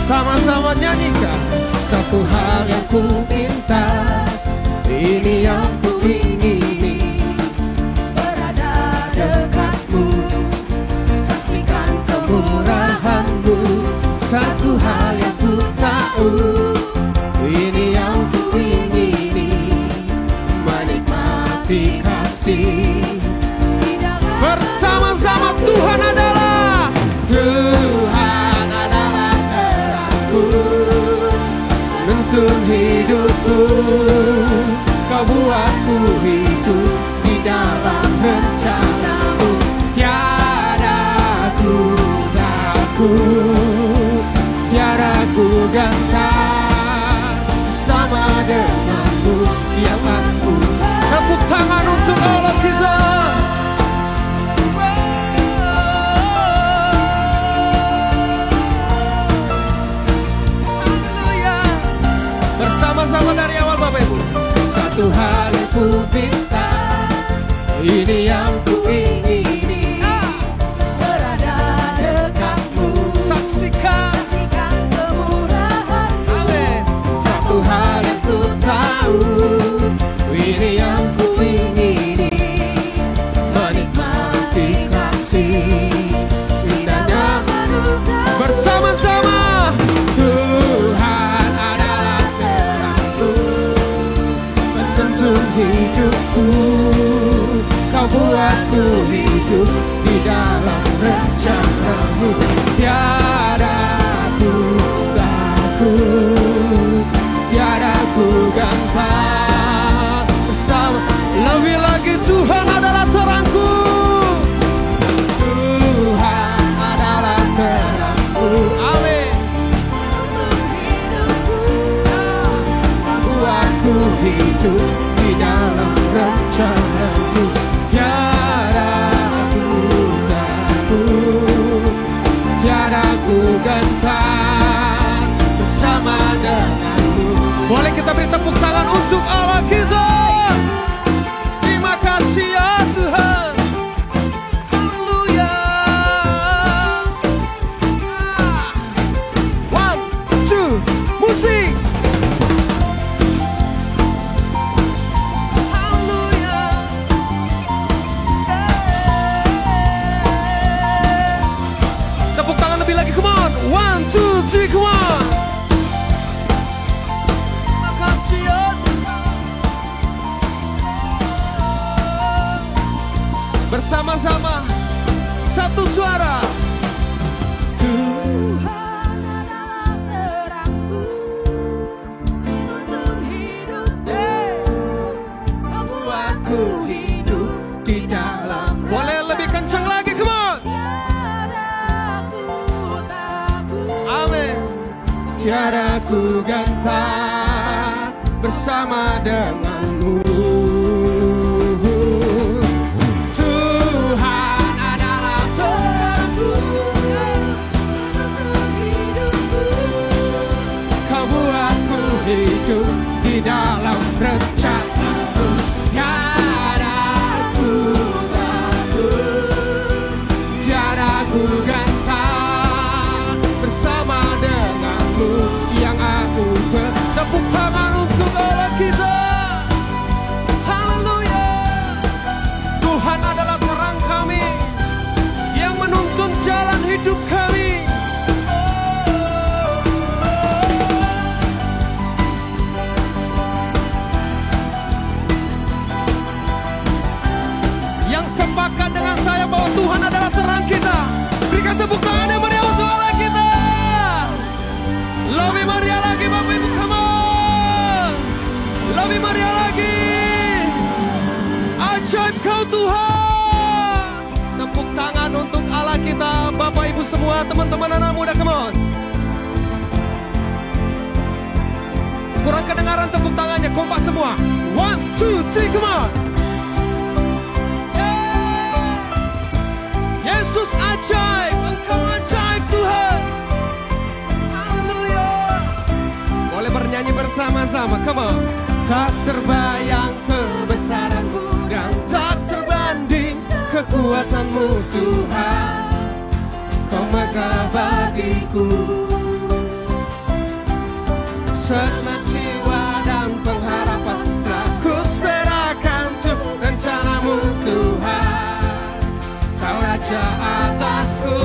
Sama-sama nyanyikan. Satu hal yang ku minta, ini yang ku ingini, berada dekatmu, saksikan kemurahanmu. Satu hal yang ku tahu, ini yang ku ingini, menikmati kasih. Bersama-sama Tuhan adalah terangku, menuntun hidupku. Kau buatku hidup di dalam rencanamu. Tiada ku takut, tiada ku gentar, sama denganmu yang aku. Tepuk tangan untuk Allah kita. Bersama-sama dari awal Bapak Ibu. Satu hal yang ku minta, ini yang ku ingini, berada dekatmu, saksikan kemurahanmu. Amin. Satu hal yang ku tahu, ini yang ku ingini, menikmati kasih indahnya. Bersama-sama Tuhan adalah terangku, menuntun hidupku. Kau buatku hidup di dalam rencanamu. Tiada ku takut, tiada ku gentar. Bersama lebih lagi Tuhan adalah terangku. Tuhan adalah terangku. Amin. Buatku hidup di dalam rencanamu. Tiada ku takut, tiada ku gentar, bersama denganmu. Boleh kita beri tepuk tangan untuk Allah kita. Terima kasih ya Tuhan. Haleluya. 1, 2, musik. Tepuk tangan lebih lagi, come on. 1, 2, 3, come on. Makasih ya Tuhan. Bersama-sama satu suara. Tuhan adalah terangku, menuntun hidupku. Kau buatku hidup di dalam. Boleh lebih kencang lagi, come on. Amin. Tiada ku gentar, bersama denganmu. Tuhan adalah terangku, menuntun hidupku. Kau buatku hidup di dalam rencanamu. Tiada ku takut, tiada ku gentar, bersama denganmu yang aku bertepuk tangan untuk Allah kita. Haleluya. Tuhan adalah terang kami yang menuntun jalan hidup kami. Yang sepakat dengan saya bahwa Tuhan adalah terang kita, berikan tepuk tangan yang meriah untuk Allah kita. Lebih meriah lagi Bapak Ibu, come on. Lebih meriah lagi. Ajaib kau Tuhan. Tepuk tangan untuk Allah kita, Bapak Ibu semua, teman-teman anak muda, come on. Kurang kedengaran tepuk tangannya, kompak semua. 1, 2, 3, come on. Yesus ajaib, Engkau ajaib Tuhan. Haleluya. Boleh bernyanyi bersama-sama, come on. Tak terbayang kebesaran-Mu dan tak terbanding kekuatan-Mu Tuhan. Kau megah bagiku, segenap jiwa dan pengharapan telah ku serahkan untuk rencanamu Tuhan. Kau Raja atasku.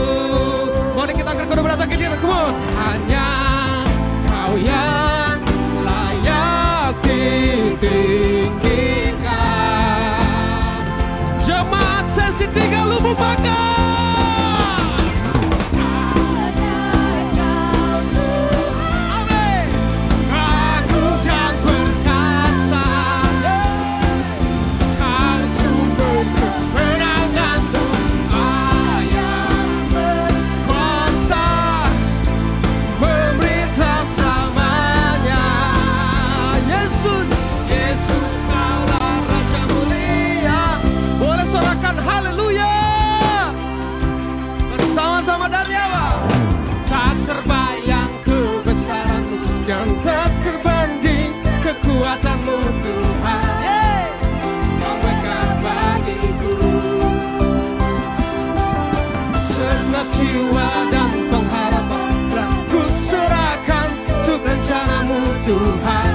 Boleh kita angkat kedua belah tangan kita, come on. Hanya Kau yang layak ditinggikan. Jemaat sesi 3 Lubuk Baka. Tak terbanding kekuatanmu Tuhan, Kau berikan bagiku segenap jiwa dan pengharapan telah ku serahkan untuk rencanamu Tuhan.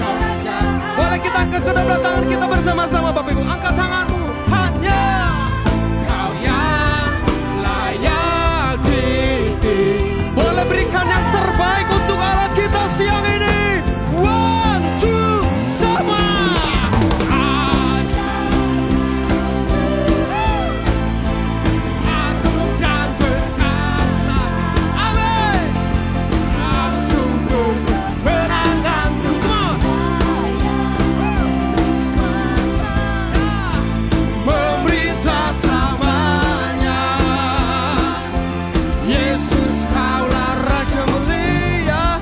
Kau Raja. Boleh kita angkat kedua belah tangan kita bersama-sama Bapak Ibu, angkat tanganmu. Hanya Kau yang layak ditinggikan. Boleh berikan yang terbaik untuk Allah kita siang ini. 1, 2, sama. Agung dan perkasa, amin. Kau sungguh kemenangan Tuhan. Memerintah selamanya. Yesus Kaulah Raja mulia.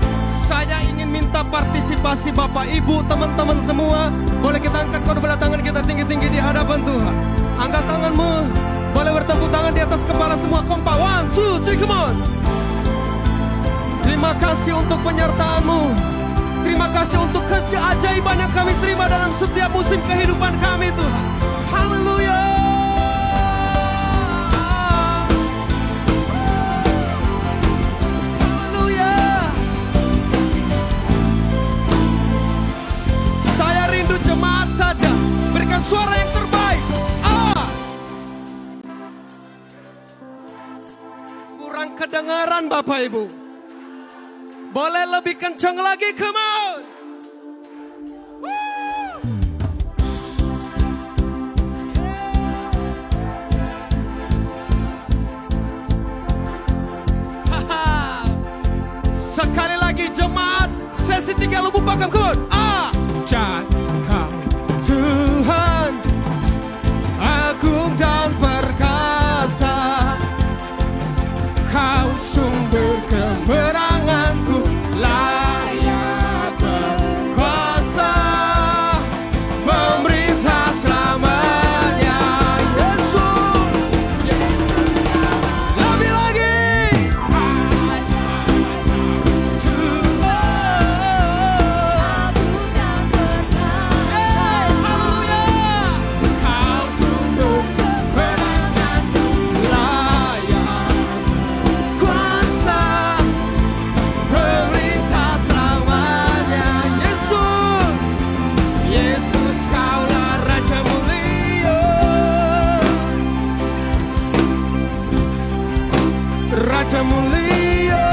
Saya ingin minta partisipasi Bapak Ibu, teman-teman semua. Boleh kita angkat kedua belah tangan kita tinggi-tinggi di hadapan Tuhan. Angkat tanganmu. Boleh bertepuk tangan di atas kepala semua. Kompak 1, 2, 3, come on. Terima kasih untuk penyertaan-Mu. Terima kasih untuk keajaiban yang kami terima dalam setiap musim kehidupan kami Tuhan. Haleluya. Jemaat saja berikan suara yang terbaik. Kurang kedengaran Bapak Ibu. Boleh lebih kencang lagi, come on. Sekali lagi jemaat sesi 3 Lubuk Baka, come on. Tuhan agung dan perkasa, Kau sumber kemenanganku, layak berkuasa, memerintah selamanya. Yesus, lebih lagi. Raja mulia.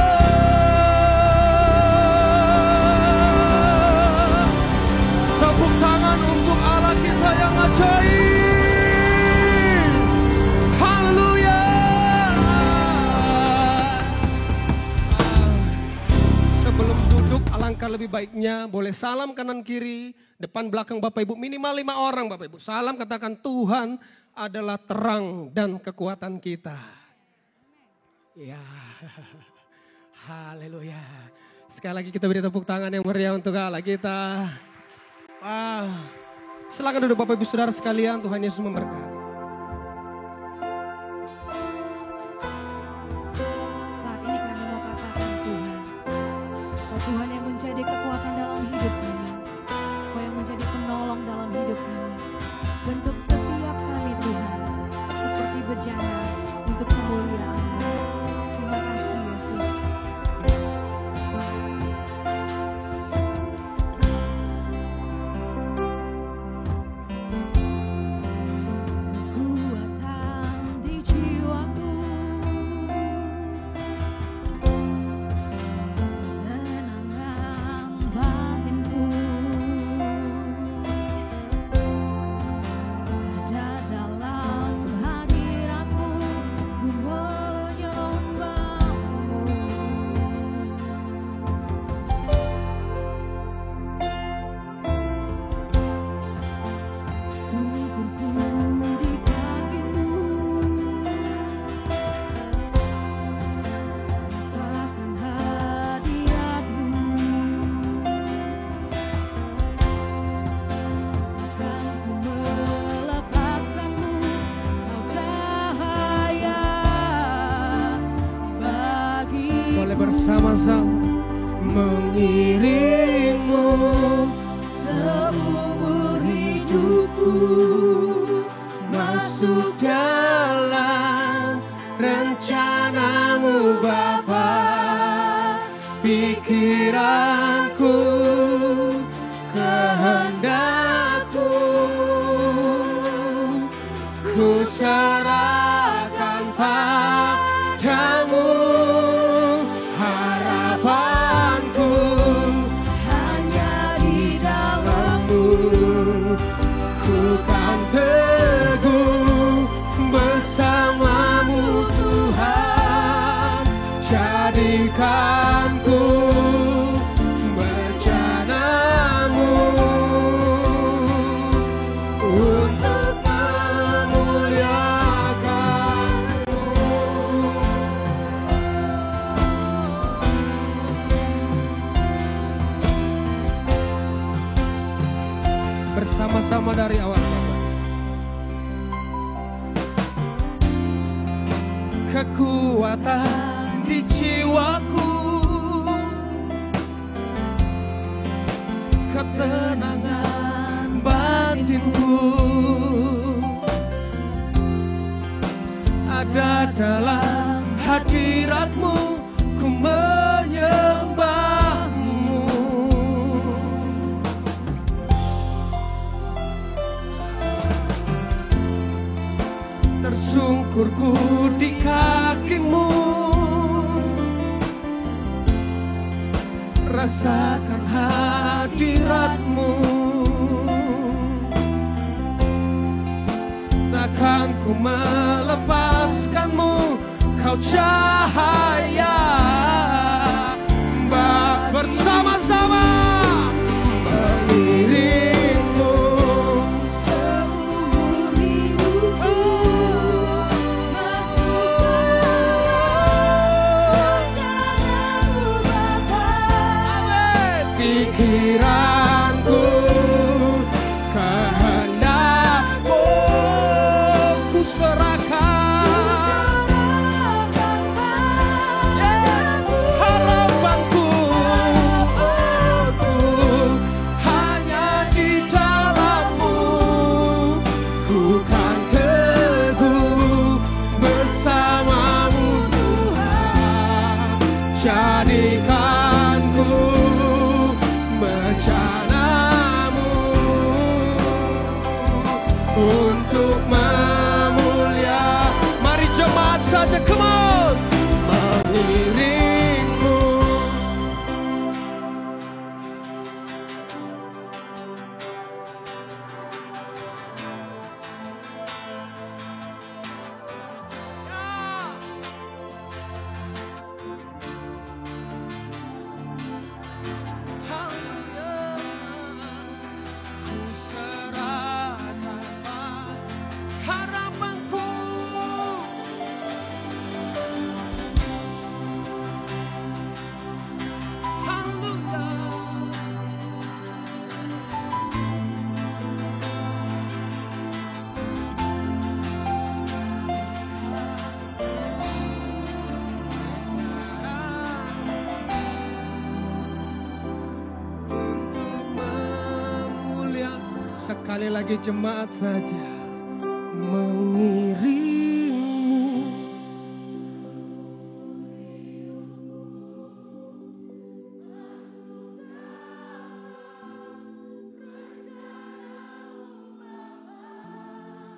Tepuk tangan untuk Allah kita yang ajaib. Haleluya. Sebelum duduk, alangkah lebih baiknya boleh salam kanan kiri, depan belakang Bapak Ibu, minimal 5 orang Bapak Ibu. Salam, katakan Tuhan adalah terang dan kekuatan kita. Ya, haleluya. Sekali lagi kita beri tepuk tangan yang meriah untuk Allah kita. Silakan duduk Bapak Ibu Saudara sekalian, Tuhan Yesus memberkati. Saat ini kami mau katakan Tuhan, Kau Tuhan yang menjadi kekuatan dalam hidup kami, Kau yang menjadi penolong dalam hidup kami. Bentuk setiap kami Tuhan, seperti bejana untuk kemuliaan-Mu. Terima kasih Yesus. bersama-sama mengiringmu seumur hidupku, masuk dalam rencanamu Bapa. Pikiranku, kehendakku, ku serahkan padamu. Harapanku hanya di dalam-Mu, ku kan teguh bersama-Mu Tuhan. Jadikanku berjanamu untuk memuliakan-Mu. Bersama-sama dari awal Bapa. Kekuatan di jiwaku, ketenangan batinku ada dalam hadirat-Mu, ku menyembah-Mu. Tersungkurku di kaki-Mu, rasakan hadirat-Mu. Takkan ku melepaskan-Mu, Kau cahaya. Bersama-sama mengiringmu seumur hidupku, pikiranku, kehendakku, ku serahkan harapanku, hanya di dalam-Mu, ku kan teguh bersama-Mu Tuhan. Jadikanku bencanamu untuk memulia. Mari jemaat saja, come on, mengiringmu. Sekali lagi jemaat saja mengiringmu.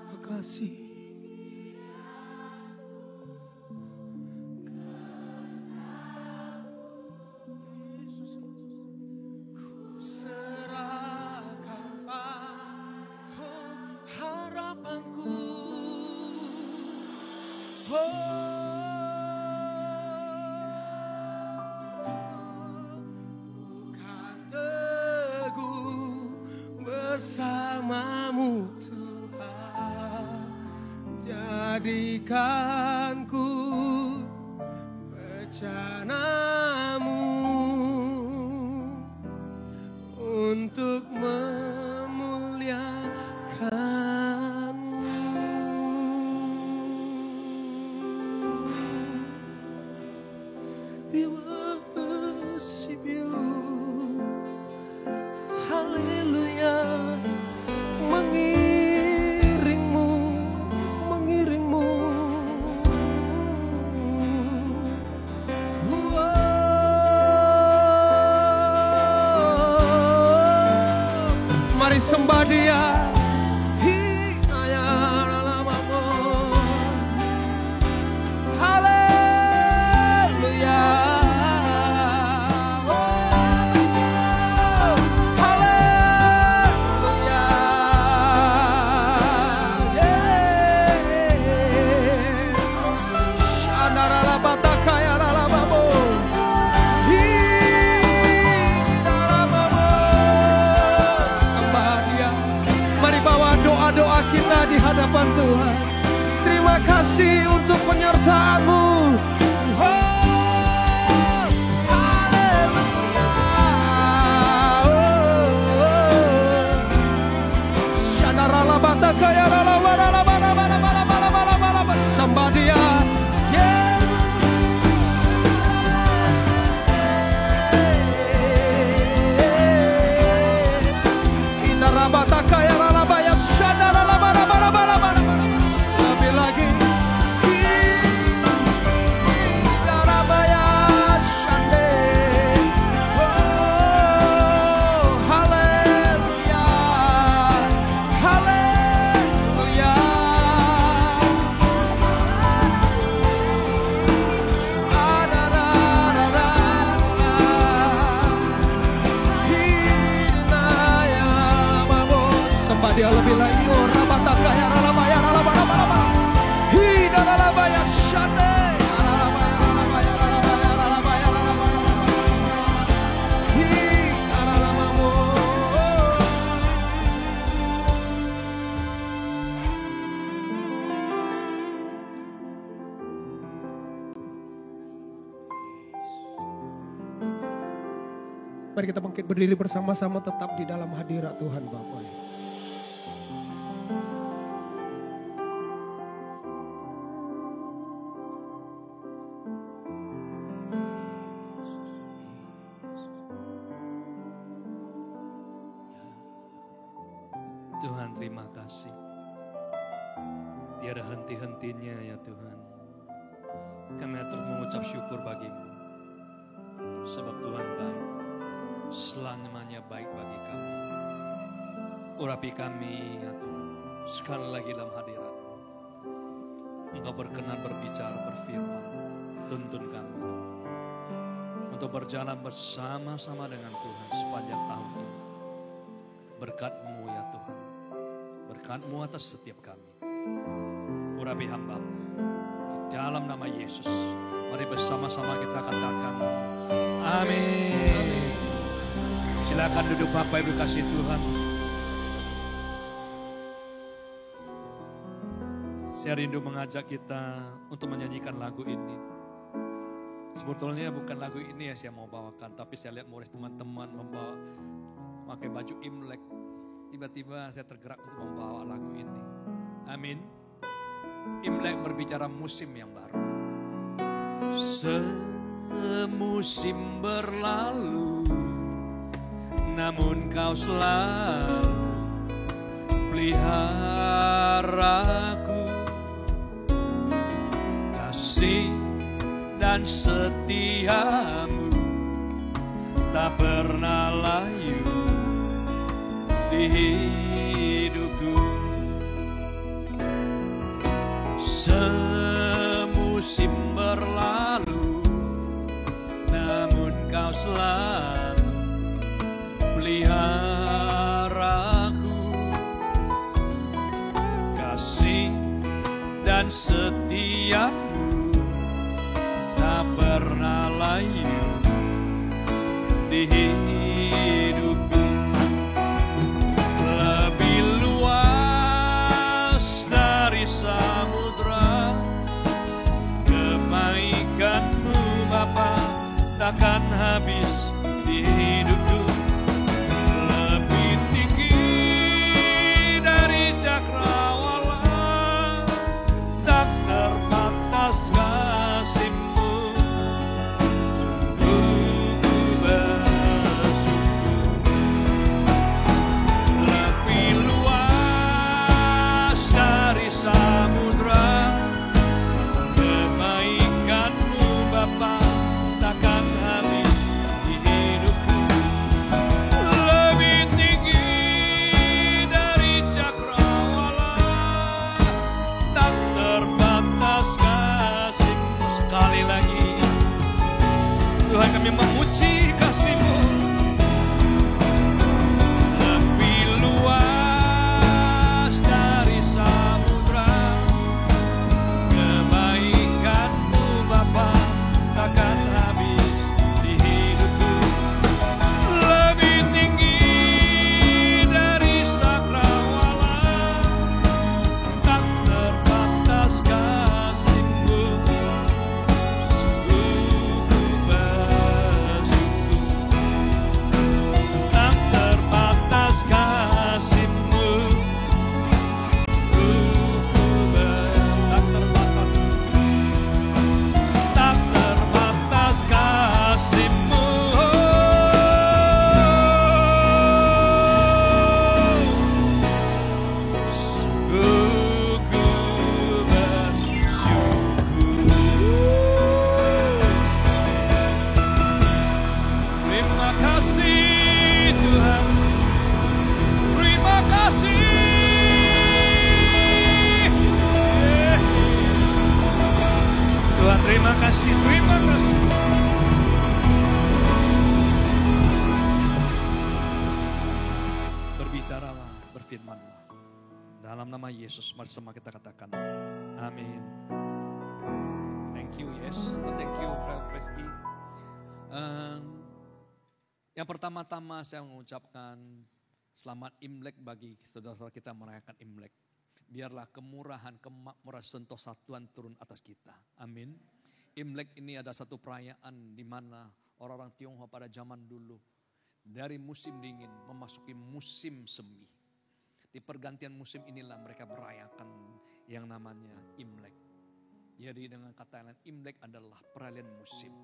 Makasih. Bukan teguh bersama-Mu Tuhan. Jadikanku bencanamu untuk memuliakan-Mu. We worship Mari sembah Dia. Di hadapan Tuhan, terima kasih untuk penyertaan-Mu. Sembah Dia. Lebih lagi. Dia lebih lagi rabataka ralabaya ralabaya hina ralabaya shane ralabaya ralabaya ralabaya ralabaya hina ralamamu. Mari kita bangkit berdiri bersama-sama tetap di dalam hadirat Tuhan Bapa. Tuhan, terima kasih. Tiada henti-hentinya ya Tuhan. Kami terus mengucap syukur bagi-Mu. Sebab Tuhan baik. Selamanya baik bagi kami. Urapi kami ya Tuhan. Sekali lagi dalam hadirat. Engkau berkenan berbicara, berfirman. Tuntun kami. Untuk berjalan bersama-sama dengan Tuhan sepanjang tahun ini. Berkat-Mu ya Tuhan. Berkat-Mu atas setiap kami. Urapi hamba-Mu. Di dalam nama Yesus. Mari bersama-sama kita katakan. Amin. Silakan duduk Bapak Ibu kasih Tuhan. Saya rindu mengajak kita untuk menyanyikan lagu ini. Sebetulnya bukan lagu ini yang saya mau bawakan. Tapi saya lihat Morris teman-teman membawa pakai baju Imlek. Tiba-tiba saya tergerak untuk membawa lagu ini. Amin. Imlek berbicara musim yang baru. Semusim berlalu, namun Kau selalu peliharaku. Kasih dan setia-Mu tak pernah layu di hidupku. Semusim berlalu, namun Kau selalu peliharaku. Kasih dan setia-Mu tak pernah layu di hidupku. Lebih luas dari samudra, kebaikan-Mu Bapa takkan habis di hidupku. Lebih tinggi dari cakrawala, tak terbatas kasih-Mu. Sungguh ku bersyukur. Lebih luas dari samudra, kebaikan-Mu Bapa takkan habis di hidupku. memuji kasih-Mu. Lebih luas dari samudra, kebaikan-Mu Bapa takkan habis di hidupku. Lebih tinggi dari cakrawala, tak terbatas kasih-Mu. Sungguh ku bersyukur, tak terbatas kasih-Mu. Tak terbatas kasih-Mu. Sungguh ku bersyukur. Terima kasih Tuhan, terima kasih. Tuhan terima kasih, terima kasih. Berbicaralah, berfirmanlah. Dalam nama Yesus, mari semua kita katakan amin. Thank you, yes. Thank you, Brother Preski. Yang pertama-tama saya mengucapkan selamat Imlek bagi saudara-saudara kita merayakan Imlek. Biarlah kemurahan, kemakmuran, sentosa Tuhan turun atas kita. Amin. Imlek ini ada satu perayaan di mana orang-orang Tionghoa pada zaman dulu dari musim dingin memasuki musim semi. Di pergantian musim inilah mereka merayakan yang namanya Imlek. Jadi dengan kata lain, Imlek adalah peralihan musim.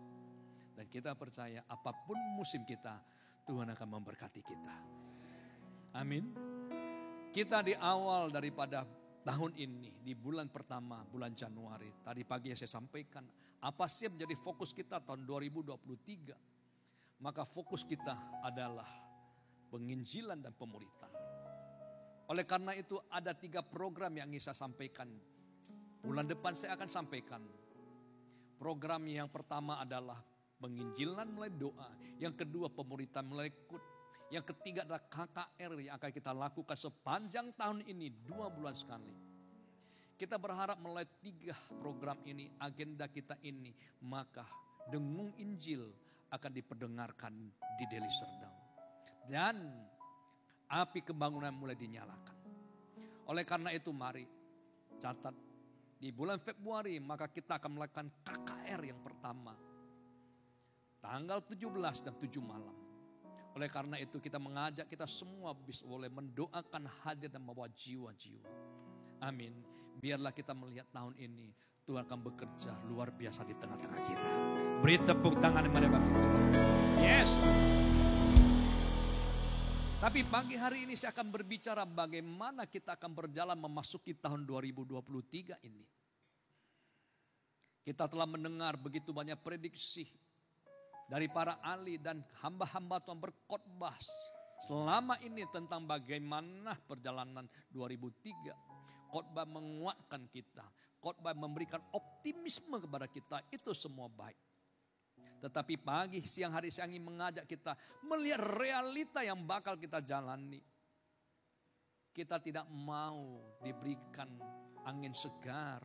Dan kita percaya apapun musim kita, Tuhan akan memberkati kita. Amin. Kita di awal daripada tahun ini, di bulan pertama, bulan Januari. Tadi pagi saya sampaikan, apa sih yang menjadi fokus kita tahun 2023? Maka fokus kita adalah penginjilan dan pemuritan. Oleh karena itu ada 3 program yang ingin saya sampaikan. Bulan depan saya akan sampaikan. Program yang pertama adalah penginjilan melalui doa. Yang kedua pemuritan melalui KUT. Yang ketiga adalah KKR yang akan kita lakukan sepanjang tahun ini 2 bulan sekali. Kita berharap melalui 3 program ini, agenda kita ini, maka dengung Injil akan diperdengarkan di Deli Serdang. Dan api kebangunan mulai dinyalakan. Oleh karena itu mari catat di bulan Februari maka kita akan melakukan KKR yang pertama. Tanggal 17 dan 7 malam. Oleh karena itu kita mengajak kita semua bisa boleh mendoakan hadir dan membawa jiwa-jiwa. Amin. Biarlah kita melihat tahun ini Tuhan akan bekerja luar biasa di tengah-tengah kita. Beri tepuk tangan kepada Bapak. Yes. Tapi pagi hari ini saya akan berbicara bagaimana kita akan berjalan memasuki tahun 2023 ini. Kita telah mendengar begitu banyak prediksi dari para ahli dan hamba-hamba Tuhan berkhotbah selama ini tentang bagaimana perjalanan 2003. Khotbah menguatkan kita, khotbah memberikan optimisme kepada kita, itu semua baik. Tetapi pagi, siang hari saya ingin mengajak kita melihat realita yang bakal kita jalani. Kita tidak mau diberikan angin segar.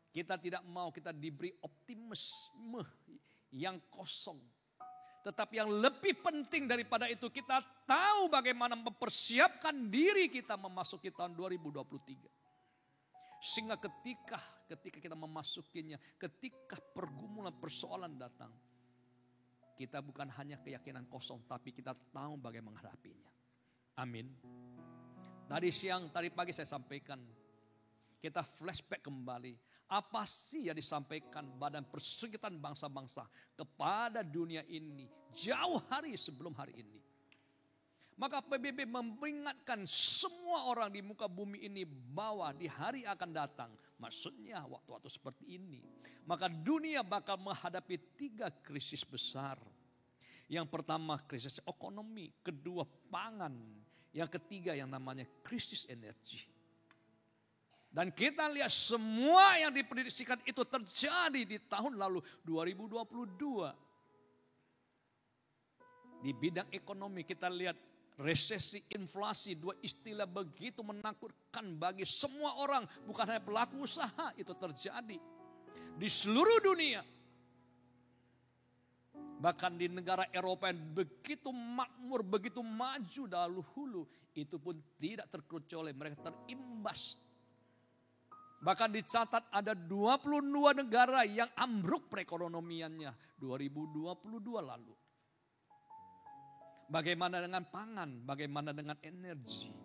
Kita tidak mau kita diberi optimisme yang kosong. Tetapi yang lebih penting daripada itu kita tahu bagaimana mempersiapkan diri kita memasuki tahun 2023. Sehingga ketika kita memasukinya, ketika pergumulan persoalan datang, kita bukan hanya keyakinan kosong, tapi kita tahu bagaimana menghadapinya. Amin. Tadi pagi saya sampaikan, kita flashback kembali. Apa sih yang disampaikan Badan Perserikatan Bangsa-Bangsa kepada dunia ini jauh hari sebelum hari ini. Maka PBB memperingatkan semua orang di muka bumi ini bahwa di hari akan datang, maksudnya waktu-waktu seperti ini, maka dunia bakal menghadapi 3 krisis besar. Yang pertama krisis ekonomi, kedua pangan, yang ketiga yang namanya krisis energi. Dan kita lihat semua yang diprediksikan itu terjadi di tahun lalu 2022. Di bidang ekonomi kita lihat resesi, inflasi, dua istilah begitu menakutkan bagi semua orang. Bukan hanya pelaku usaha, itu terjadi di seluruh dunia. Bahkan di negara Eropa yang begitu makmur, begitu maju dahulu, itu pun tidak terkecuali mereka terimbas. Bahkan dicatat ada 22 negara yang ambruk perekonomiannya 2022 lalu. Bagaimana dengan pangan, bagaimana dengan energi?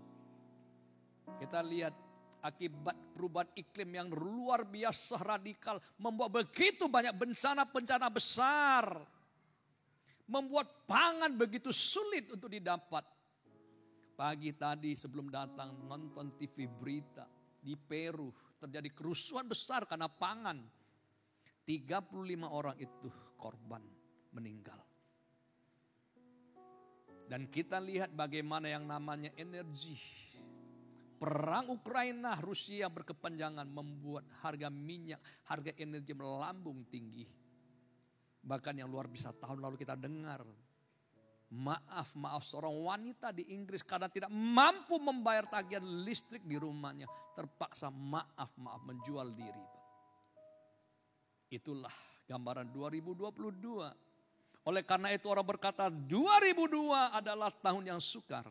Kita lihat akibat perubahan iklim yang luar biasa radikal, membuat begitu banyak bencana-bencana besar. Membuat pangan begitu sulit untuk didapat. Pagi tadi sebelum datang nonton TV berita di Peru terjadi kerusuhan besar karena pangan. 35 orang itu korban meninggal. Dan kita lihat bagaimana yang namanya energi. Perang Ukraina Rusia berkepanjangan membuat harga minyak, harga energi melambung tinggi. Bahkan yang luar biasa tahun lalu kita dengar. Maaf seorang wanita di Inggris karena tidak mampu membayar tagihan listrik di rumahnya. Terpaksa maaf menjual diri. Itulah gambaran 2022. Oleh karena itu orang berkata 2002 adalah tahun yang sukar.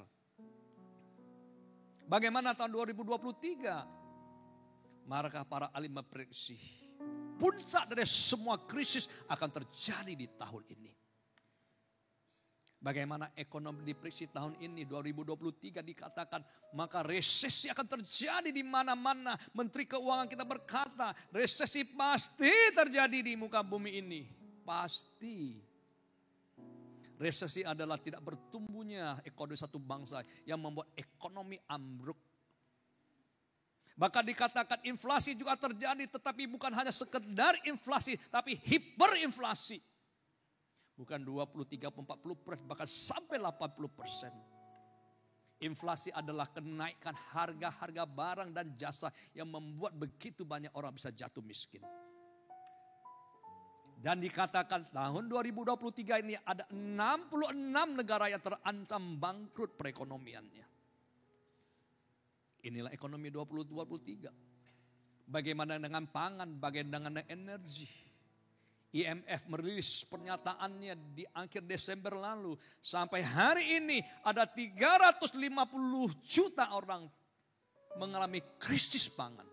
Bagaimana tahun 2023? Maka para ahli memprediksi puncak dari semua krisis akan terjadi di tahun ini. Bagaimana ekonomi diprediksi tahun ini 2023 dikatakan maka resesi akan terjadi di mana-mana. Menteri Keuangan kita berkata resesi pasti terjadi di muka bumi ini. Pasti. Resesi adalah tidak bertumbuhnya ekonomi satu bangsa yang membuat ekonomi ambruk. Bahkan dikatakan inflasi juga terjadi tetapi bukan hanya sekedar inflasi tapi hiperinflasi. Bukan 20, 30, 40%, bahkan sampai 80%. Inflasi adalah kenaikan harga-harga barang dan jasa yang membuat begitu banyak orang bisa jatuh miskin. Dan dikatakan tahun 2023 ini ada 66 negara yang terancam bangkrut perekonomiannya. Inilah ekonomi 2023. Bagaimana dengan pangan, bagaimana dengan energi. IMF merilis pernyataannya di akhir Desember lalu. Sampai hari ini ada 350 juta orang mengalami krisis pangan.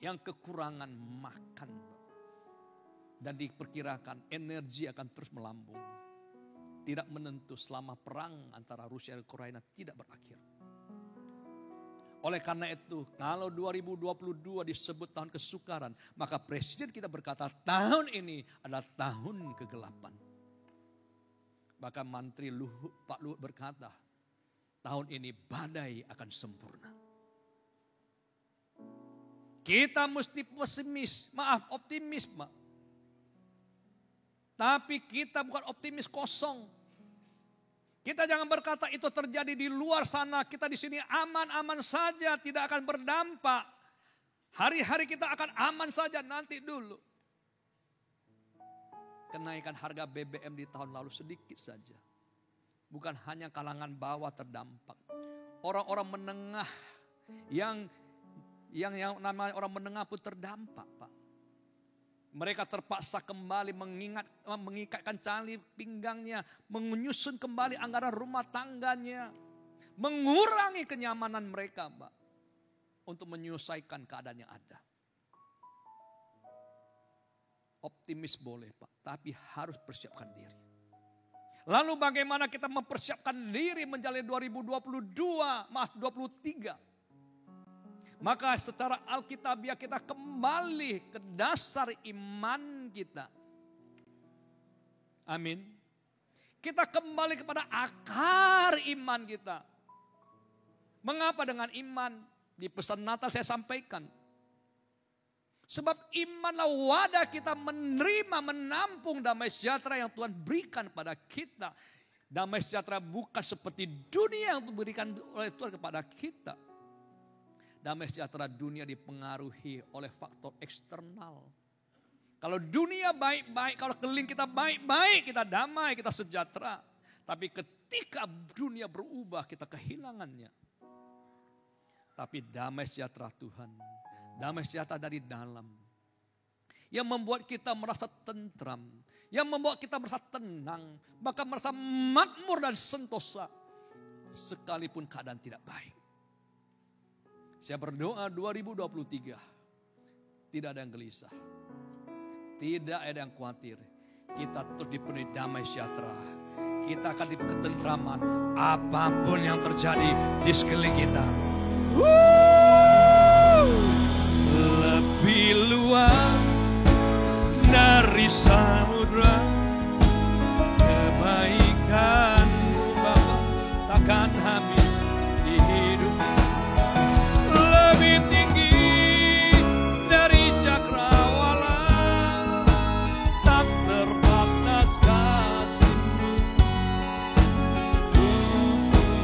Yang kekurangan makan. Dan diperkirakan energi akan terus melambung. Tidak menentu selama perang antara Rusia dan Ukraina tidak berakhir. Oleh karena itu, kalau 2022 disebut tahun kesukaran, maka presiden kita berkata tahun ini adalah tahun kegelapan. Bahkan Menteri Pak Luhut berkata, tahun ini badai akan sempurna. Kita mesti optimis, Pak. Tapi kita bukan optimis kosong. Kita jangan berkata itu terjadi di luar sana, kita di sini aman-aman saja, tidak akan berdampak. Hari-hari kita akan aman saja, nanti dulu. Kenaikan harga BBM di tahun lalu sedikit saja. Bukan hanya kalangan bawah terdampak. Orang-orang menengah yang namanya orang menengah pun terdampak, Pak. Mereka terpaksa kembali mengikatkan tali pinggangnya, menyusun kembali anggaran rumah tangganya, mengurangi kenyamanan mereka, Pak, untuk menyelesaikan keadaan yang ada. Optimis boleh, Pak, tapi harus persiapkan diri. Lalu bagaimana kita mempersiapkan diri menjalani 2023? Maka secara Alkitabiah kita kembali ke dasar iman kita. Amin. Kita kembali kepada akar iman kita. Mengapa dengan iman? Di pesan Natal saya sampaikan. Sebab imanlah wadah kita menerima, menampung damai sejahtera yang Tuhan berikan pada kita. Damai sejahtera bukan seperti dunia yang diberikan oleh Tuhan kepada kita. Damai sejahtera dunia dipengaruhi oleh faktor eksternal. Kalau dunia baik-baik, kalau keliling kita baik-baik, kita damai, kita sejahtera. Tapi ketika dunia berubah, kita kehilangannya. Tapi damai sejahtera Tuhan, damai sejahtera dari dalam, yang membuat kita merasa tentram, yang membuat kita merasa tenang, bahkan merasa makmur dan sentosa, sekalipun keadaan tidak baik. Saya berdoa 2023, tidak ada yang gelisah, tidak ada yang khawatir. Kita terus dipenuhi damai sejahtera. Kita akan diberi ketentraman apapun yang terjadi di sekeliling kita. Lebih luas dari samudra, kebaikan-Mu Bapa takkan habis di hidup. Lebih tinggi dari cakrawala, tak terbatas kasih-Mu.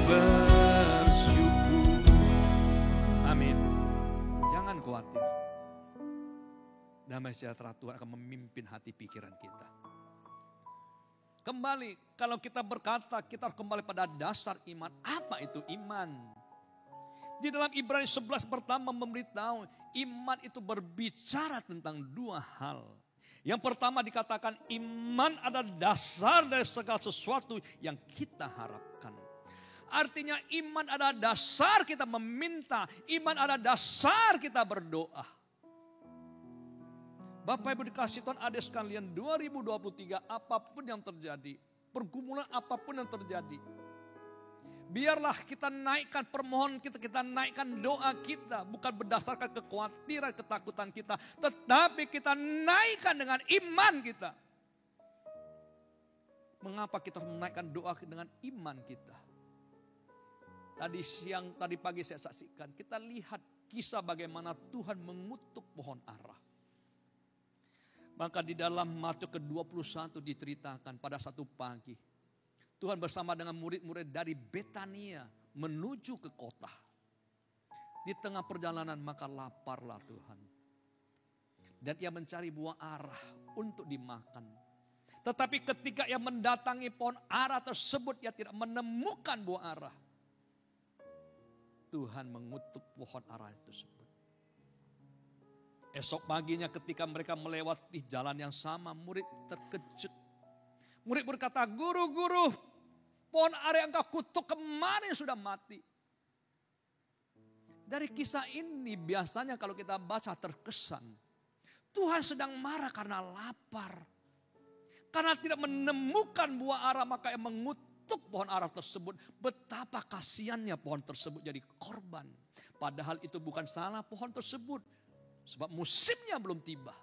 Bersyukur. Amin. Jangan khawatir. Damai sejahtera Tuhan akan memimpin hati pikiran kita. Kembali, kalau kita berkata, kita harus kembali pada dasar iman. Apa itu iman? Di dalam Ibrani 11 pertama memberitahu, iman itu berbicara tentang dua hal. Yang pertama dikatakan iman adalah dasar dari segala sesuatu yang kita harapkan. Artinya iman adalah dasar kita meminta, iman adalah dasar kita berdoa. Bapak Ibu dikasih Tuhan, adik sekalian, 2023 apapun yang terjadi, pergumulan apapun yang terjadi, biarlah kita naikkan permohonan kita, kita naikkan doa kita, bukan berdasarkan kekhawatiran, ketakutan kita, tetapi kita naikkan dengan iman kita. Mengapa kita harus menaikkan doa dengan iman kita? Tadi pagi saya saksikan, kita lihat kisah bagaimana Tuhan mengutuk pohon ara. Maka di dalam Matius ke-21 diceritakan pada satu pagi, Tuhan bersama dengan murid-murid dari Betania menuju ke kota. Di tengah perjalanan maka laparlah Tuhan. Dan ia mencari buah ara untuk dimakan. Tetapi ketika ia mendatangi pohon ara tersebut, ia tidak menemukan buah ara. Tuhan mengutuk pohon ara tersebut. Esok paginya ketika mereka melewati jalan yang sama, murid terkejut. Murid berkata, guru, pohon ara yang engkau kutuk kemarin sudah mati. Dari kisah ini biasanya kalau kita baca terkesan, Tuhan sedang marah karena lapar. Karena tidak menemukan buah ara maka ia mengutuk pohon ara tersebut. Betapa kasihannya pohon tersebut jadi korban. Padahal itu bukan salah pohon tersebut. Sebab musimnya belum tiba.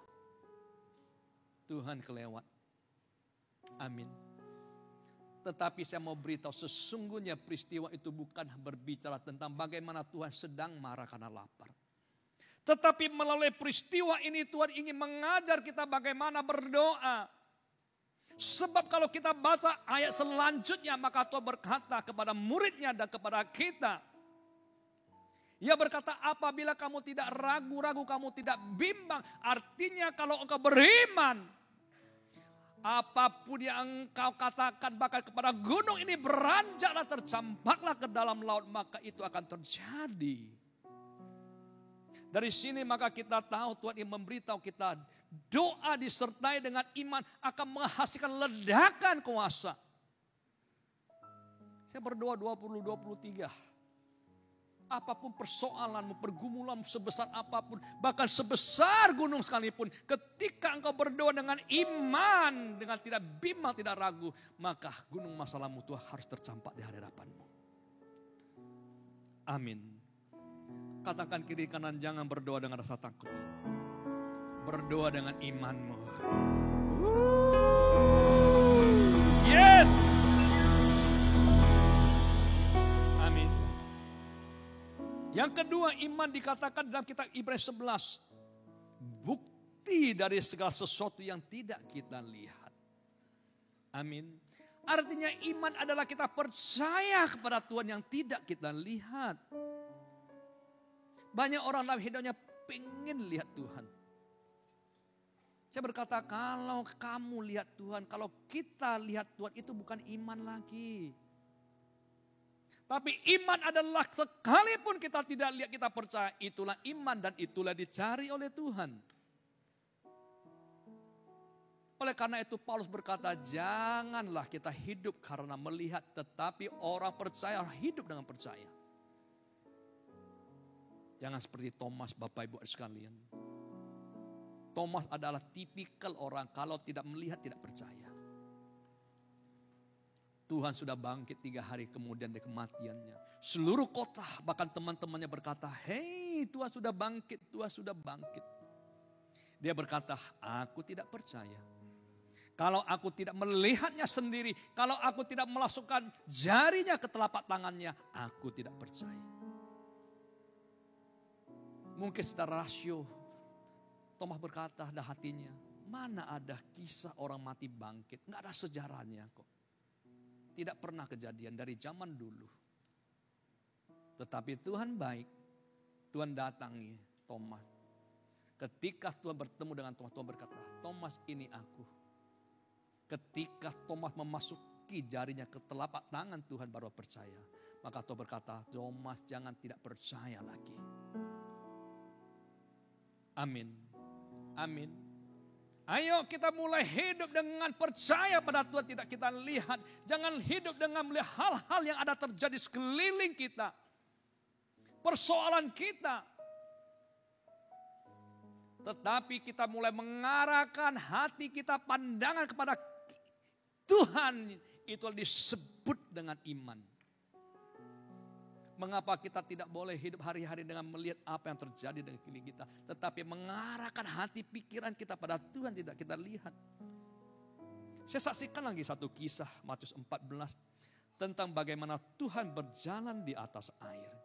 Tuhan kelewat. Amin. Tetapi saya mau beritahu, sesungguhnya peristiwa itu bukan berbicara tentang bagaimana Tuhan sedang marah karena lapar. Tetapi melalui peristiwa ini Tuhan ingin mengajar kita bagaimana berdoa. Sebab kalau kita baca ayat selanjutnya, maka Tuhan berkata kepada muridnya dan kepada kita. Ia berkata, apabila kamu tidak ragu-ragu, kamu tidak bimbang. Artinya kalau engkau beriman, apapun yang engkau katakan bahkan kepada gunung ini beranjaklah, tercampaklah ke dalam laut, maka itu akan terjadi. Dari sini maka kita tahu Tuhan ingin memberitahu kita, doa disertai dengan iman akan menghasilkan ledakan kuasa. Saya berdoa 2023. Apapun persoalanmu, pergumulanmu sebesar apapun, bahkan sebesar gunung sekalipun, ketika engkau berdoa dengan iman, dengan tidak bimbang, tidak ragu, maka gunung masalahmu Tuhan harus tercampak di hadapanmu. Amin. Katakan kiri kanan, jangan berdoa dengan rasa takut. Berdoa dengan imanmu. Yes. Amin. Yang kedua, iman dikatakan dalam kitab Ibrani 11. Bukti dari segala sesuatu yang tidak kita lihat. Amin. Artinya iman adalah kita percaya kepada Tuhan yang tidak kita lihat. Banyak orang dalam hidupnya pengen lihat Tuhan. Saya berkata, kalau kamu lihat Tuhan, kalau kita lihat Tuhan, itu bukan iman lagi. Tapi iman adalah sekalipun kita tidak lihat, kita percaya, itulah iman dan itulah dicari oleh Tuhan. Oleh karena itu Paulus berkata, janganlah kita hidup karena melihat, tetapi orang percaya hidup dengan percaya. Jangan seperti Thomas, Bapak Ibu sekalian. Thomas adalah tipikal orang kalau tidak melihat tidak percaya. Tuhan sudah bangkit 3 hari kemudian dari kematiannya. Seluruh kota bahkan teman-temannya berkata, hei Tuhan sudah bangkit, Tuhan sudah bangkit. Dia berkata, aku tidak percaya. Kalau aku tidak melihatnya sendiri, kalau aku tidak memasukkan jarinya ke telapak tangannya, aku tidak percaya. Mungkin secara rasio, Thomas berkata dalam hatinya, mana ada kisah orang mati bangkit, nggak ada sejarahnya kok. Tidak pernah kejadian dari zaman dulu. Tetapi Tuhan baik, Tuhan datangi Thomas. Ketika Tuhan bertemu dengan Thomas, Tuhan berkata, Thomas ini aku. Ketika Thomas memasuki jarinya ke telapak tangan Tuhan baru percaya. Maka Tuhan berkata, Thomas jangan tidak percaya lagi. Amin. Amin. Ayo kita mulai hidup dengan percaya pada Tuhan, tidak kita lihat. Jangan hidup dengan melihat hal-hal yang ada terjadi sekeliling kita. Persoalan kita. Tetapi kita mulai mengarahkan hati kita, pandangan kepada Tuhan. Itu disebut dengan iman. Mengapa kita tidak boleh hidup hari-hari dengan melihat apa yang terjadi dengan sekeliling kita. Tetapi mengarahkan hati pikiran kita pada Tuhan, tidak kita lihat. Saya saksikan lagi satu kisah Matius 14. Tentang bagaimana Tuhan berjalan di atas air.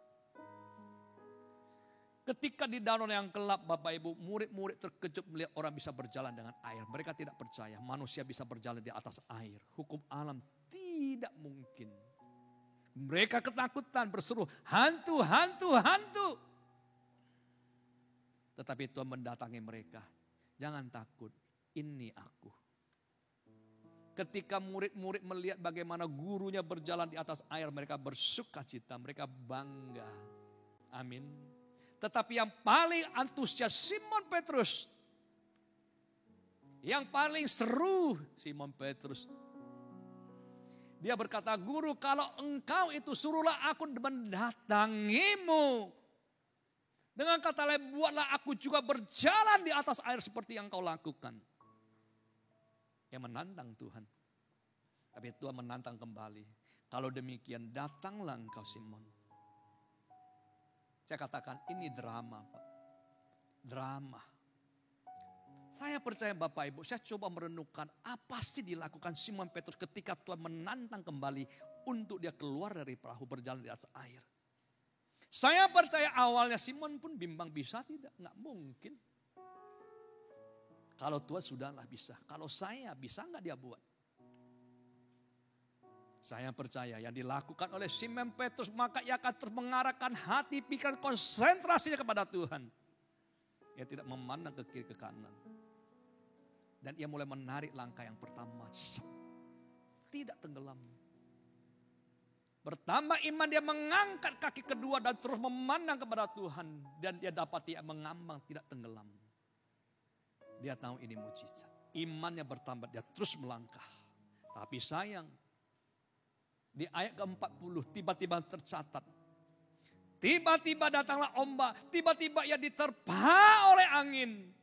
Ketika di danau yang gelap Bapak Ibu, murid-murid terkejut melihat orang bisa berjalan dengan air. Mereka tidak percaya manusia bisa berjalan di atas air. Hukum alam tidak mungkin. Mereka ketakutan berseru, hantu, hantu, hantu. Tetapi Tuhan mendatangi mereka. Jangan takut, ini aku. Ketika murid-murid melihat bagaimana gurunya berjalan di atas air, mereka bersuka cita, mereka bangga. Amin. Tetapi yang paling antusias Simon Petrus. Yang paling seru Simon Petrus. Dia berkata, guru kalau engkau itu suruhlah aku mendatangimu. Dengan kata lain, buatlah aku juga berjalan di atas air seperti yang kau lakukan. Yang menantang Tuhan. Tapi Tuhan menantang kembali. Kalau demikian datanglah engkau Simon. Saya katakan ini drama Pak. Drama. Saya percaya Bapak Ibu, saya coba merenungkan apa sih dilakukan Simon Petrus ketika Tuhan menantang kembali untuk dia keluar dari perahu berjalan di atas air. Saya percaya awalnya Simon pun bimbang, bisa tidak? Nggak mungkin. Kalau Tuhan sudahlah bisa, kalau saya bisa nggak dia buat? Saya percaya yang dilakukan oleh Simon Petrus maka ia akan terus mengarahkan hati, pikiran, konsentrasinya kepada Tuhan. Ia tidak memandang ke kiri ke kanan. Dan ia mulai menarik langkah yang pertama. Tidak tenggelam. Bertambah iman dia mengangkat kaki kedua dan terus memandang kepada Tuhan. Dan dia dapat dia mengambang tidak tenggelam. Dia tahu ini mujizat. Imannya bertambah, dia terus melangkah. Tapi sayang. Di ayat ke-40 tiba-tiba tercatat. Tiba-tiba datanglah ombak. Tiba-tiba ia diterpa oleh angin.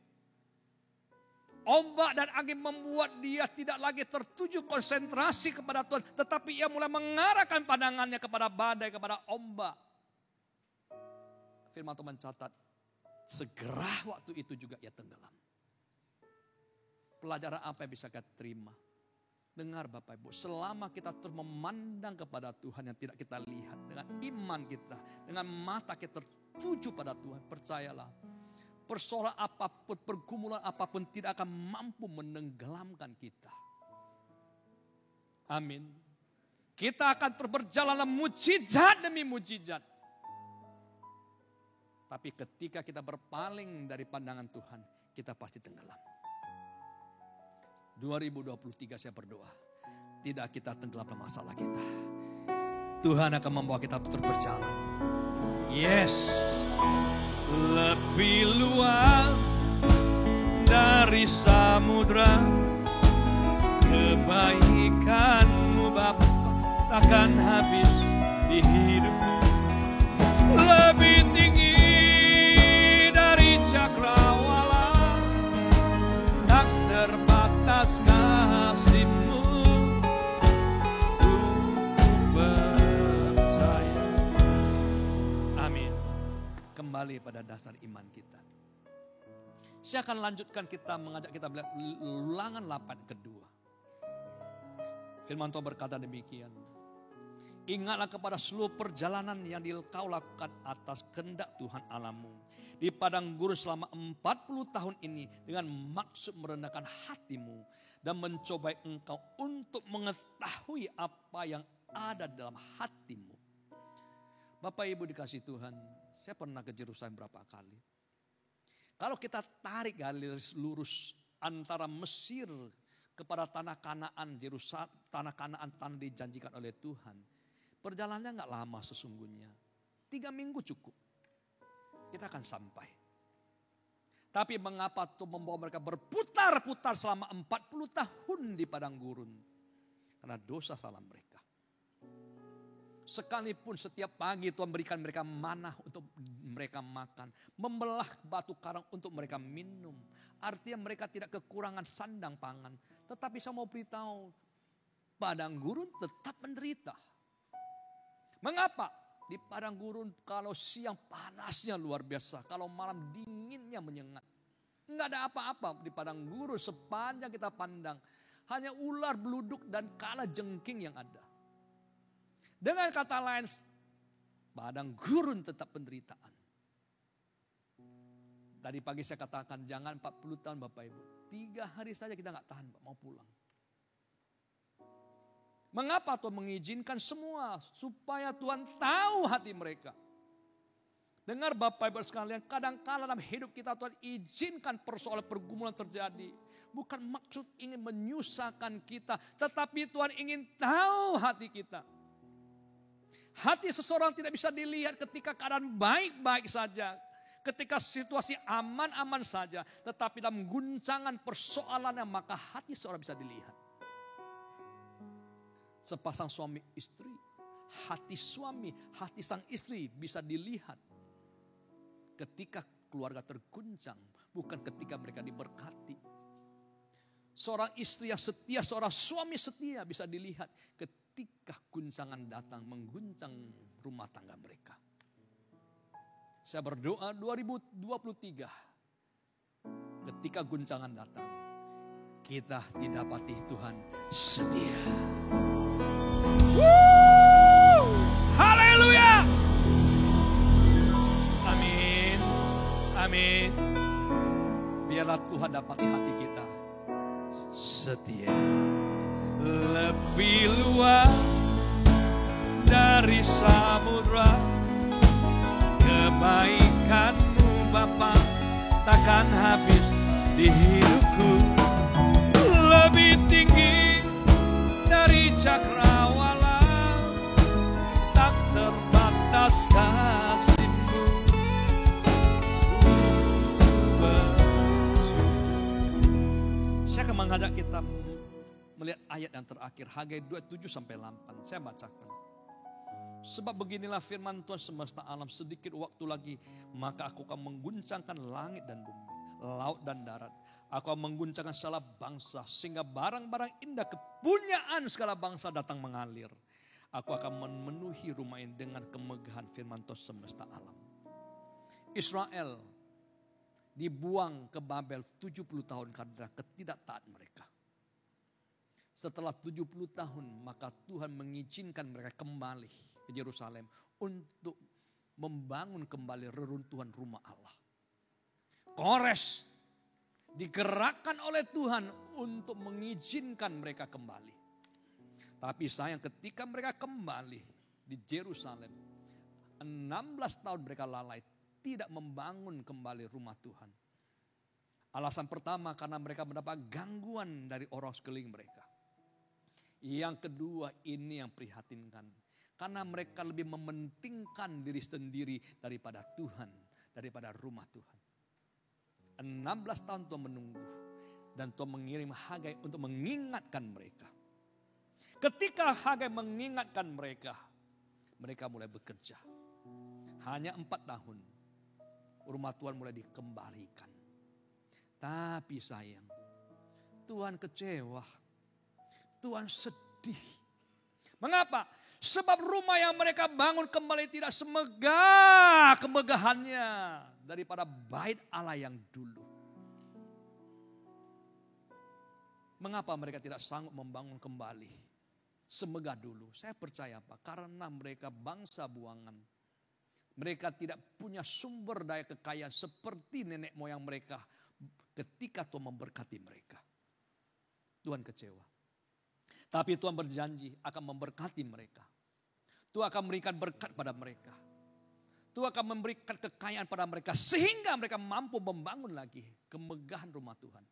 Ombak dan angin membuat dia tidak lagi tertuju konsentrasi kepada Tuhan. Tetapi ia mulai mengarahkan pandangannya kepada badai, kepada ombak. Firman Tuhan mencatat, segera waktu itu juga ia tenggelam. Pelajaran apa yang bisa kita terima? Dengar Bapak Ibu, selama kita terus memandang kepada Tuhan yang tidak kita lihat. Dengan iman kita, dengan mata kita tertuju pada Tuhan, percayalah. Persoalan apapun, pergumulan apapun tidak akan mampu menenggelamkan kita. Amin. Kita akan terus berjalan dalam mujizat demi mujizat. Tapi ketika kita berpaling dari pandangan Tuhan, kita pasti tenggelam. 2023 saya berdoa, tidak kita tenggelam dalam masalah kita. Tuhan akan membawa kita terus berjalan. Yes, lebih luas dari samudra, kebaikan-Mu Bapa takkan habis di hidupku. Lebih tinggi dari cakrawala, tak terbatas kasih-Mu. Ku percaya. Amin. Kembali pada dasar iman kita. Saya akan lanjutkan, kita mengajak kita melihat Ulangan 8 kedua. Firman Tuhan berkata demikian. Ingatlah kepada seluruh perjalanan yang kau lakukan atas kehendak Tuhan Allahmu di padang gurun selama 40 tahun ini dengan maksud merendahkan hatimu dan mencobai engkau untuk mengetahui apa yang ada dalam hatimu. Bapak Ibu dikasih Tuhan, saya pernah ke Yerusalem berapa kali. Kalau kita tarik garis lurus antara Mesir kepada tanah Kanaan, Yerusalem, tanah Kanaan, tanah dijanjikan oleh Tuhan. Perjalanannya gak lama sesungguhnya. 3 minggu cukup. Kita akan sampai. Tapi mengapa Tuhan membawa mereka berputar-putar selama 40 tahun di padang gurun? Karena dosa salah mereka. Sekalipun setiap pagi Tuhan berikan mereka manah untuk mereka makan. Membelah batu karang untuk mereka minum. Artinya mereka tidak kekurangan sandang pangan. Tetapi saya mau beritahu, padang gurun tetap menderita. Mengapa? Di padang gurun kalau siang panasnya luar biasa. Kalau malam dinginnya menyengat. Enggak ada apa-apa di padang gurun sepanjang kita pandang. Hanya ular, beluduk dan kala jengking yang ada. Dengan kata lain, padang gurun tetap penderitaan. Tadi pagi saya katakan jangan 40 tahun Bapak Ibu. 3 hari saja kita gak tahan mau pulang. Mengapa Tuhan mengizinkan semua? Supaya Tuhan tahu hati mereka. Dengar Bapak Ibu sekalian, kadang-kala dalam hidup kita Tuhan izinkan persoalan pergumulan terjadi. Bukan maksud ingin menyusahkan kita, tetapi Tuhan ingin tahu hati kita. Hati seseorang tidak bisa dilihat ketika keadaan baik-baik saja. Ketika situasi aman-aman saja. Tetapi dalam guncangan persoalannya maka hati seorang bisa dilihat. Sepasang suami istri, hati suami, hati sang istri bisa dilihat ketika keluarga terguncang, bukan ketika mereka diberkati. Seorang istri yang setia, seorang suami setia bisa dilihat ketika guncangan datang mengguncang rumah tangga mereka. Saya berdoa 2023 ketika guncangan datang, kita didapati Tuhan setia. Haleluya. Amin. Amin. Biarlah Tuhan dapati hati kita setia. Lebih luas dari samudra, kebaikan-Mu Bapa takkan habis di hidupku. Lebih tinggi dari cakrawala, tak terbatas kasih-Mu. Saya akan mengajak kita melihat ayat yang terakhir, Hagai 2:7-8. Saya bacakan. Sebab beginilah firman Tuhan semesta alam, sedikit waktu lagi maka aku akan mengguncangkan langit dan bumi, laut dan darat. Aku akan mengguncangkan segala bangsa sehingga barang-barang indah kepunyaan segala bangsa datang mengalir. Aku akan memenuhi rumah ini dengan kemegahan firman Tuhan semesta alam. Israel dibuang ke Babel 70 tahun karena ketidaktaat mereka. Setelah 70 tahun maka Tuhan mengizinkan mereka kembali ke Yerusalem untuk membangun kembali reruntuhan rumah Allah. Kores digerakkan oleh Tuhan untuk mengizinkan mereka kembali. Tapi sayang ketika mereka kembali di Yerusalem, 16 tahun mereka lalai tidak membangun kembali rumah Tuhan. Alasan pertama karena mereka mendapat gangguan dari orang sekeliling mereka. Yang kedua ini yang prihatinkan. Karena mereka lebih mementingkan diri sendiri daripada Tuhan, daripada rumah Tuhan. 16 tahun Tuhan menunggu. Dan Tuhan mengirim Hagai untuk mengingatkan mereka. Ketika Hagai mengingatkan mereka, mereka mulai bekerja. Hanya 4 tahun, rumah Tuhan mulai dikembalikan. Tapi sayang, Tuhan kecewa. Tuhan sedih. Mengapa? Sebab rumah yang mereka bangun kembali tidak semegah kemegahannya daripada bait Allah yang dulu. Mengapa mereka tidak sanggup membangun kembali semegah dulu? Saya percaya apa? Karena mereka bangsa buangan. Mereka tidak punya sumber daya kekayaan seperti nenek moyang mereka ketika Tuhan memberkati mereka. Tuhan kecewa. Tapi Tuhan berjanji akan memberkati mereka. Tuhan akan memberikan berkat pada mereka. Tuhan akan memberikan kekayaan pada mereka sehingga mereka mampu membangun lagi kemegahan rumah Tuhan.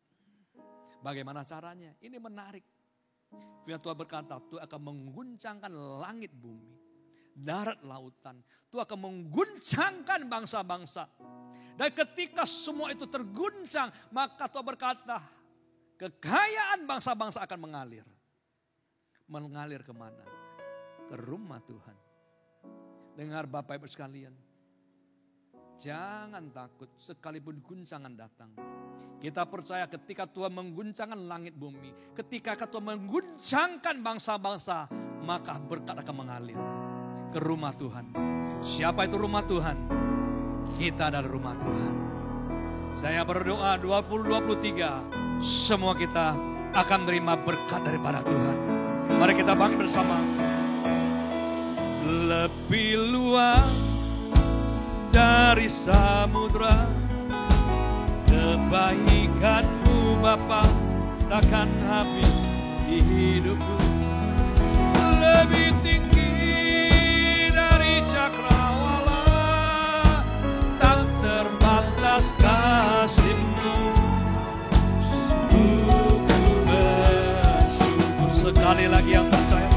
Bagaimana caranya? Ini menarik. Firman Tuhan berkata, Tuhan akan mengguncangkan langit bumi, darat lautan. Tuhan akan mengguncangkan bangsa-bangsa. Dan ketika semua itu terguncang, maka Tuhan berkata, kekayaan bangsa-bangsa akan mengalir. Mengalir kemana? Ke rumah Tuhan. Dengar Bapak Ibu sekalian, jangan takut sekalipun guncangan datang. Kita percaya ketika Tuhan mengguncangkan langit bumi, ketika Tuhan mengguncangkan bangsa-bangsa, maka berkat akan mengalir ke rumah Tuhan. Siapa itu rumah Tuhan? Kita adalah rumah Tuhan. Saya berdoa 2023, semua kita akan menerima berkat daripada Tuhan. Mari kita bangkit bersama. Lebih luas dari samudra, kebaikan-Mu Bapa takkan habis di hidupku. Lebih tinggi dari cakrawala, tak terbatas kasih-Mu. Sungguh bersyukur. Sekali lagi yang percaya.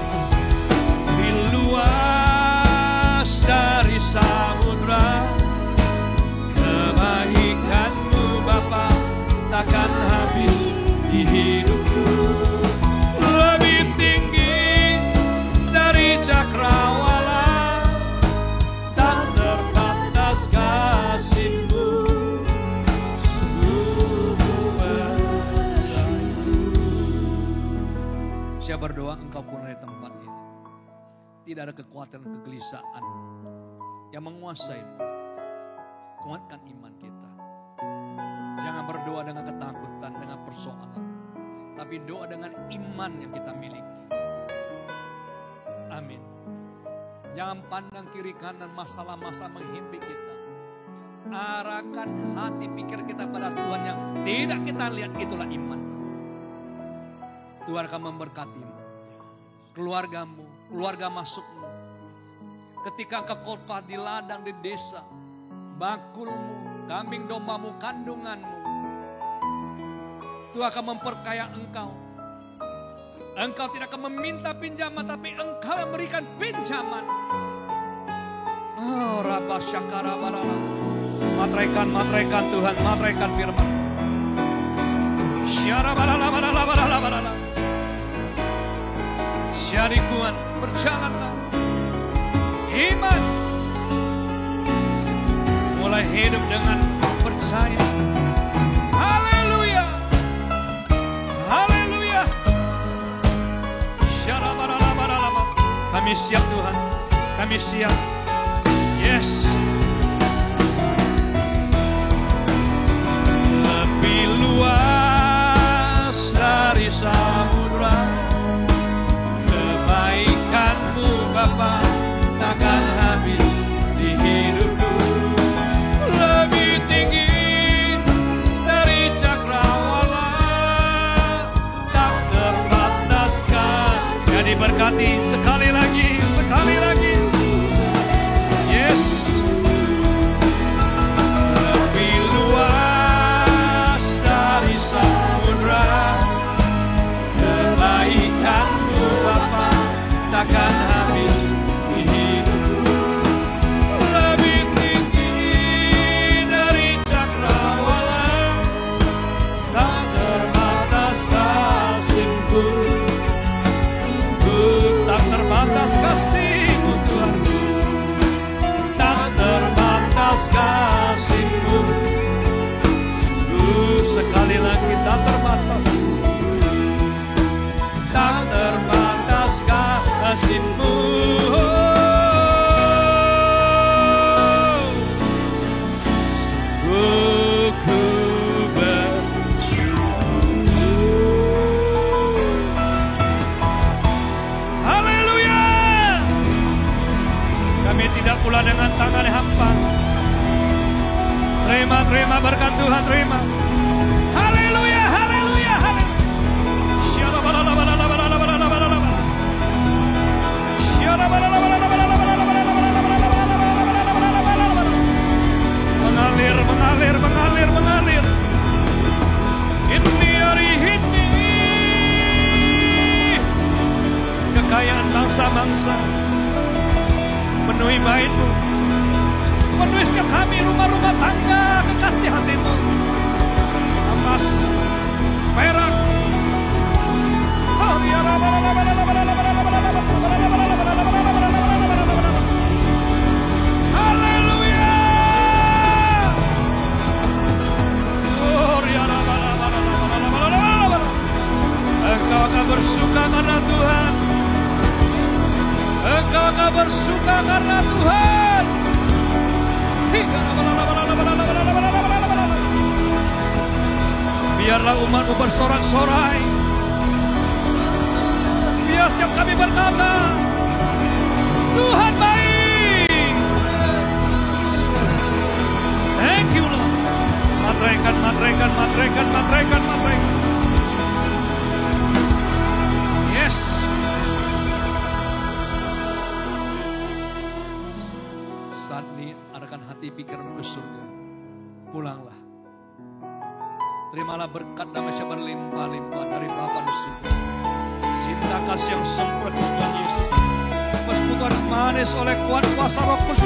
Lebih luas dari samudra, kebaikan-Mu Bapa takkan habis di hidupku. Lebih tinggi dari cakrawala, tak terbatas kasih-Mu. Sungguh bersyukur. Saya berdoa engkau pulang dari tempat ini. Tidak ada kekuatan kegelisahan yang menguasai. Kuatkan iman kita. Jangan berdoa dengan ketakutan, dengan persoalan. Tapi doa dengan iman yang kita miliki. Amin. Jangan pandang kiri kanan masalah-masalah menghimpit kita. Arahkan hati pikir kita pada Tuhan yang tidak kita lihat, itulah iman. Tuhan akan memberkatimu. Keluargamu, keluarga masukmu. Ketika engkau khotbah di ladang, di desa, bakulmu, kambing dombamu, kandunganmu, Tuhan akan memperkaya engkau. Engkau tidak akan meminta pinjaman, tapi engkau yang memberikan pinjaman. Oh, Rabba Syakara Barala. Matraikan Tuhan, matraikan firman. Syara Barala Barala Barala Barala. Syarikuan, berjalanlah. Iman. Mulai hidup dengan percaya. Haleluya. Haleluya. Syarabaralabaralama. Kami siap Tuhan. Kami siap. Yes. Lebih luas dari samudra, kebaikan-Mu Bapa takkan habis di hidupku. Lebih tinggi dari cakrawala, tak terbataskan. Jadi berkati sekali lagi, sekali lagi. Yes. Lebih luas terbatas, tak terbatas kasih-Mu. Sungguh ku tidak pula dengan tangan hampa. Terima berkat Tuhan, terima. Haleluya, haleluya, haleluya. Mengalir, mengalir, mengalir, mengalir. Ini hari ini kekayaan bangsa-bangsa memenuhi bait-Mu, memenuhi setiap kami, rumah-rumah tangga, kekasih hati-Mu. Emas, perak, haleluya. Engkau akan bersuka karena Tuhan. Engkau akan bersuka karena Tuhan. Biarlah umat-Mu bersorak-sorai. Biar setiap kami berkata, Tuhan baik. Thank you Lord. Matraikan, matraikan, matraikan, matraikan, matraikan. Yes. Saat ini arahkan hati pikiran ke surga. Pulanglah. Terimalah berkat damai yang berlimpah-limpah dari Bapa di surga. Cinta kasih yang sempurna Tuhan Yesus. Persekutuan manis oleh kuat kuasa Roh Kudus.